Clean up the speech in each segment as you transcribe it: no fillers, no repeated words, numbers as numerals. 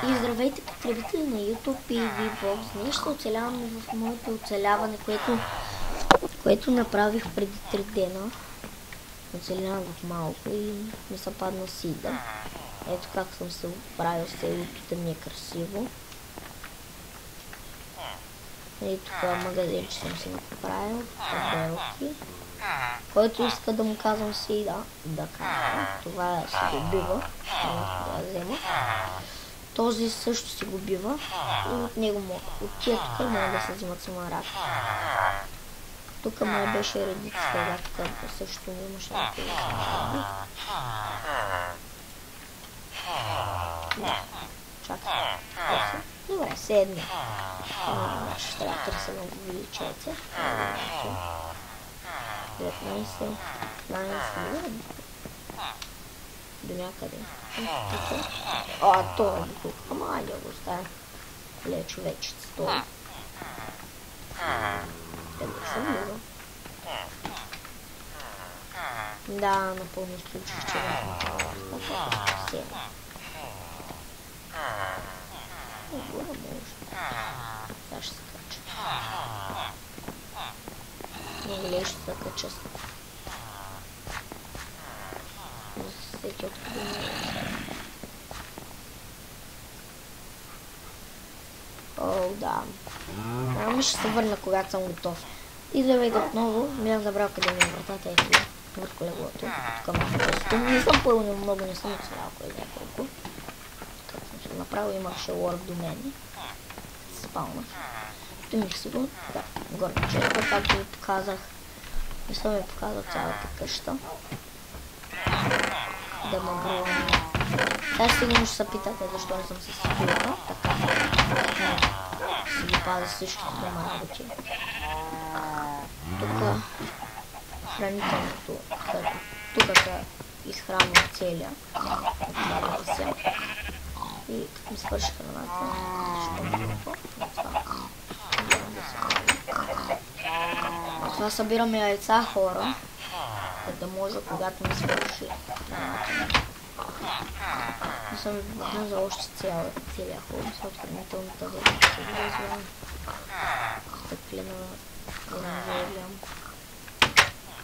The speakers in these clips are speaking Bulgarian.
И здравейте потребители на YouTube и VBOX. Днес ще оцеляваме в моето оцеляване, което направих преди 3 дена. Оцелявам в малко и ми се падна сида. Ето как съм се оправил селото, да ми е красиво. И тук магазинче съм си направил, табелки. Който иска да му казвам сида, да казвам. Това си го бива, да взема. Този също си го бива и от него от тия тук могат да се взимат самарак. Тук ме беше редицата, тук също имаше някакви самараки. Да, чакай. Добре, седне. Ще трябва да търся много увеличеце. 19, 15, до някъде. Това е тук. Ама айде го оставя. Ле, човечец, той. Къде съм била? Да, напълно изключих, че не горе може. Сега ще се кача. Не, ще се кача. Всеки откъде не е. О, да. Ами ще се върна, когато съм готов. И здравейте отново. Бях забрал къде ми е вратата. Ето върху леглото. Тук ме костюм. Не съм пълнил много, не съм оцелял кой няколко. Като съм се направил, имаше лорд до мен. Спалнах. Стоимих си го. Да, горе черепа, както ви показах. Не съм ви показал цялата къща. Да ме бръвам. Сега сигурно ще се питате защо не съм се събила. Така. Си ги пазя всичките дома работи. Тук хранителното. Тук изхранвам целия. И като ми свърши храната, ще ме това събираме яйца, хора, да може, когато ми свърши храната. Не съм ви попадна за още целия ход, с хранителната верига. Стъклена оранжерия.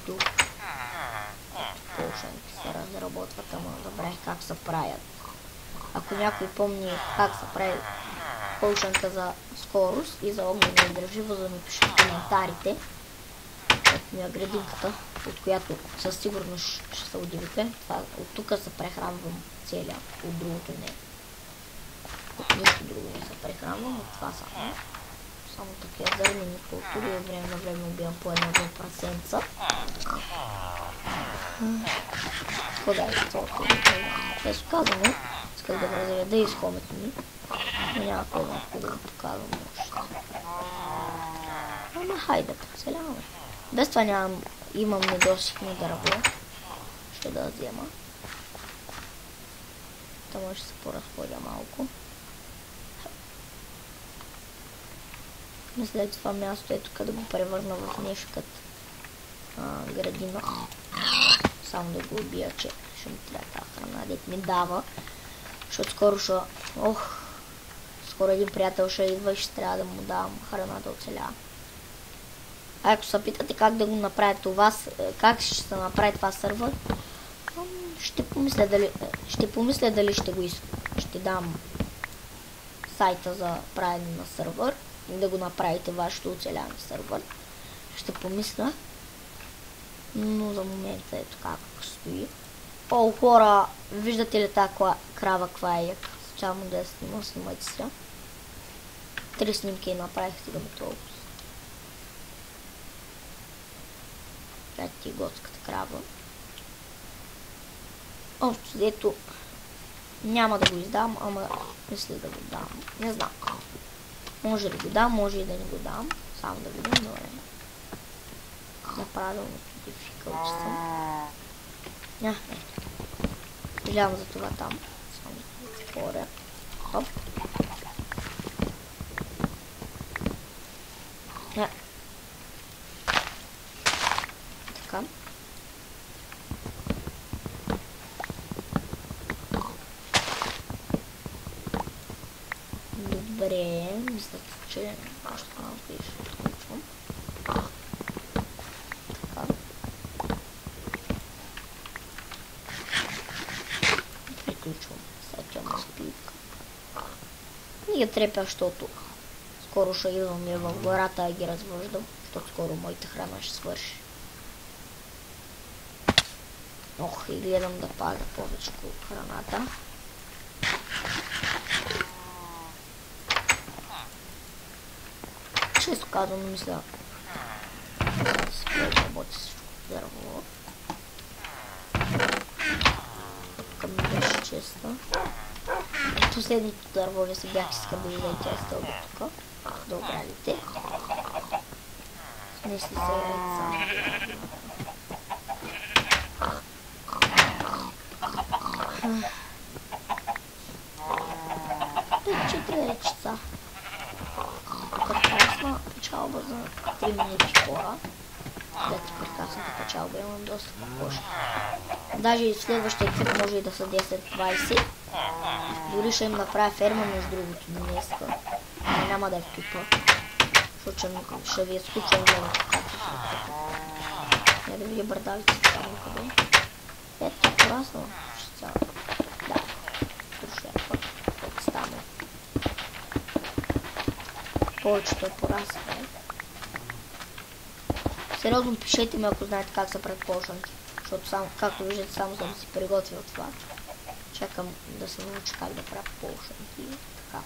Тук. Полшенки се разработват, ама забравих как се правят. Ако някой помни как се прави полшенка за скорост и за огнена издържливост, да ми пише в коментарите. Ето ми е градинката, от която със сигурност ще се удивите. От тук се прехранвам целия, от другото не. От нищо друго не се прехранвам, от това само. Само такива зърнени култури, от време на време убивам по едно прасенца. Подай цялото. Често казано, исках да разреда изхомето ми, но няма кой да го показвам още. Ама хайде, поцеляваме. Без това имам недостиг на дърво. Ще да взема. Та може да се поразходя малко. След това място е тук да го превърна в нещо като градина. Само да го убия, че ще ми трябва тази храна, дет ми дава. Защото скоро един приятел ще идва и ще трябва да му давам храна да оцелява. Ако се питате как да го направя това, как ще се направи това сървър, ще помисля дали ще дам сайта за правене на сървър и да го направите вашето оцеляване сървър. Ще помисля, но за момента ето как стои. О, хора, виждате ли тази крава каква е? Специално да я снимайте сега. 3 снимки направих, стига ми толкова. Ето ти готската крава. Общо взето няма да го издам, ама мисля да го дам. Не знам. Може да го дам, може и да не го дам. Само да видим, добре. Неправилното дификълче съм. Съжалявам за това там. Само да отворя. Хоп. Така. Добре, мисля, че още малко и ще отключвам. Така. Приключвам. Сега тя спивка. Не ги трепя, защото скоро ще идвам и в гората и ги развъждам, защото скоро моята храна ще свърши. Ох, и гледам да пазя повече от храната. Често казвам, мисля, да си работи с дърво. Тук ми беше често. Последното дърво ви се бях изкъбили да и тя стълба тук. До оградите. Снесли се яйца. Четири речица. Прекрасна печалба за 3 минути хора. След прекрасната печалба имам доста кокоши. Даже и следващия екип може и да са 10-20. Дори ще им направя ферма между другото днеска. Няма да е в клипа. Защото ще ви е скучно гледате както се. Я да видя бърдавиците там някъде. Ето, порасна. Ще цяло. Да. Слушай, пък стане. Повечето е порасна. Сериозно пишете ми, ако знаете как са предположнати. Защото само, както виждате, само съм си приготвил това. Чакам да се науча как да правя полшанки. Така.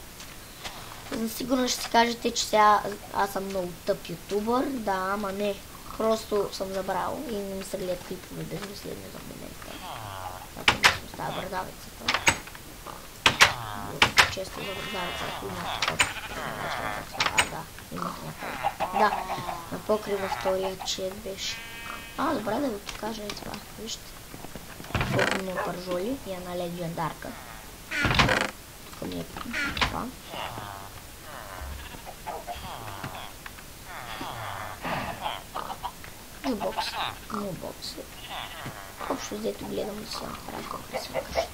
Сигурно ще си кажете, че сега аз съм много тъп ютубър. Да, ама не. Просто съм забрал и не ми се гледат клипове безмислени за момента. Ако не съм става бърдавицата. Често за бърдавица, ако имах такова. Да, имах някакъв. Да, на покрива втория чет беше. Добре да ви покажа и това. Вижте. Колко ми е пържоли и е на легендарка. Тук ми е това. Нюбокс. Общо взето гледам да си направя колко си къща.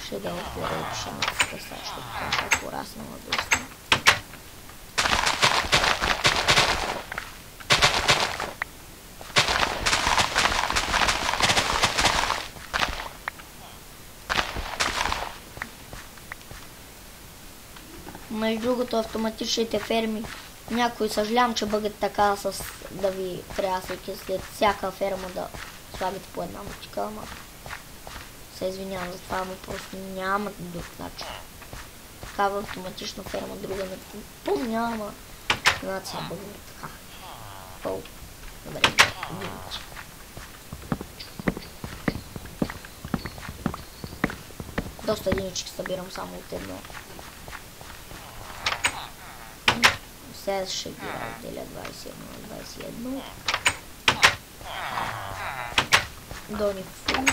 Ще да отворя пшеницата сега, защото тя ще е пораснала доста. Между другото, автоматичните ферми, някои съжалявам, че бъгат така с да ви трясайки след всяка ферма да слагате по една мутика, ама се извинявам за това, но просто няма друг начин. Такава автоматична ферма, друга не помня, ама знаете са бъгат така. Добре, минути. Доста единички събирам само от едно. Сега ще ги разделя 21 на 21. Дони фуд.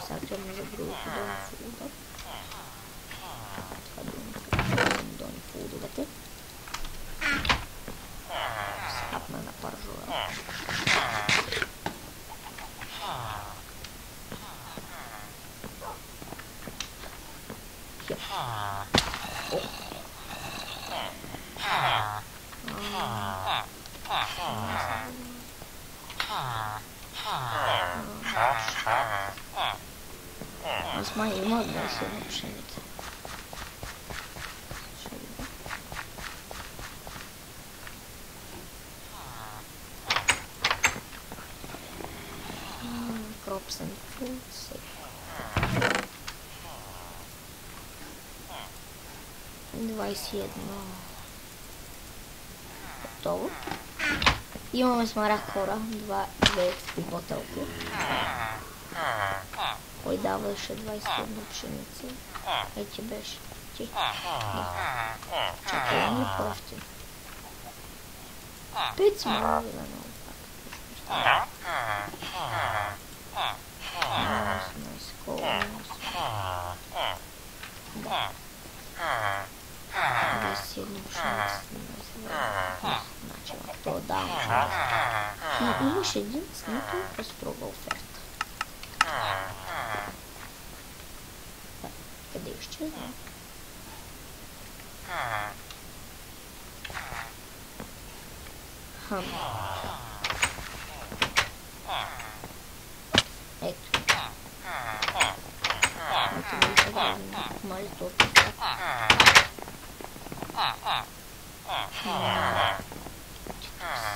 Сега трябва за другото дони фуда. Това дони фудовете. Скапна на пържура. Аз май има 21 пшеница. Crops and foods. 21. Готово. Имаме смарах хора. 2 експи бутълки. Кой даваше 21 пшеница? Ти беше. Ти. Да. Чакай, не е по-ефтин. 5 смарах да не отпада. Да. 21 пшеница. Значи, то давам пшеница. Но имаш един с много строга оферта. Изчезна. Ето. Ето ми се да мали толкова.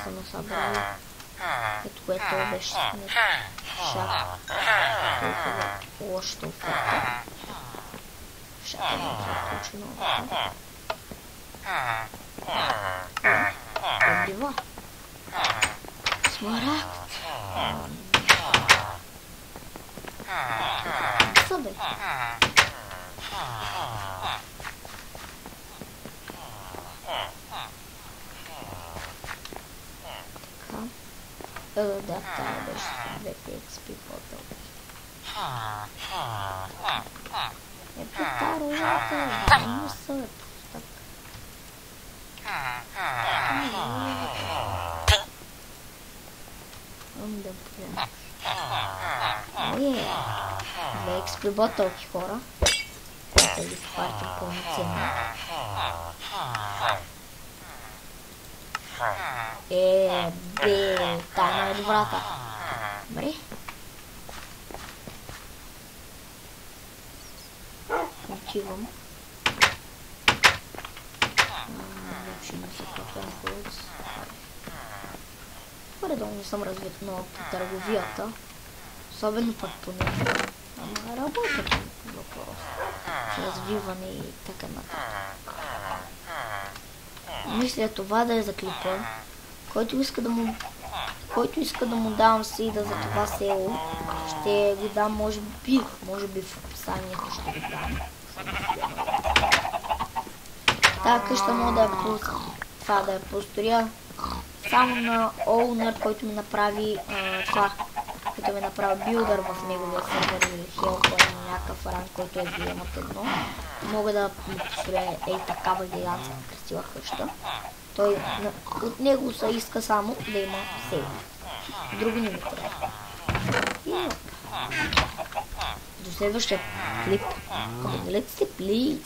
Са насъбрали. Ето което беше снет. Шак. Толкова лошата оферта. Шака не трябва да получи много. Отбива. Смарагд. Събе. Да, това беше 2 XP по-дълги. Петаролата, не са е пустък. Да погледам. 2 XP по-дълги хора. Да ги спартим пълноценно. Тайна е добрата. Добре. Отивам. Вече не са платен хубав. По-редовно не съм развит много по търговията. Особено пък по нея. Ама работя по въпрос. Развиване и така нататък. Мисля това да е за клипа. Който иска да му давам сейда за това село, ще го дам, може би в описанието ще го дам. Тази къща мога да я построя само на Owner, който ми направи който ми направи билдър в неговия сервер или Help или някакъв ранг, който е VM от едно. Мога да построя такава гигантска красива къща. От него се иска само да има сейв. Друго не ми трябва. До следващия клип. Поделете се, плиз!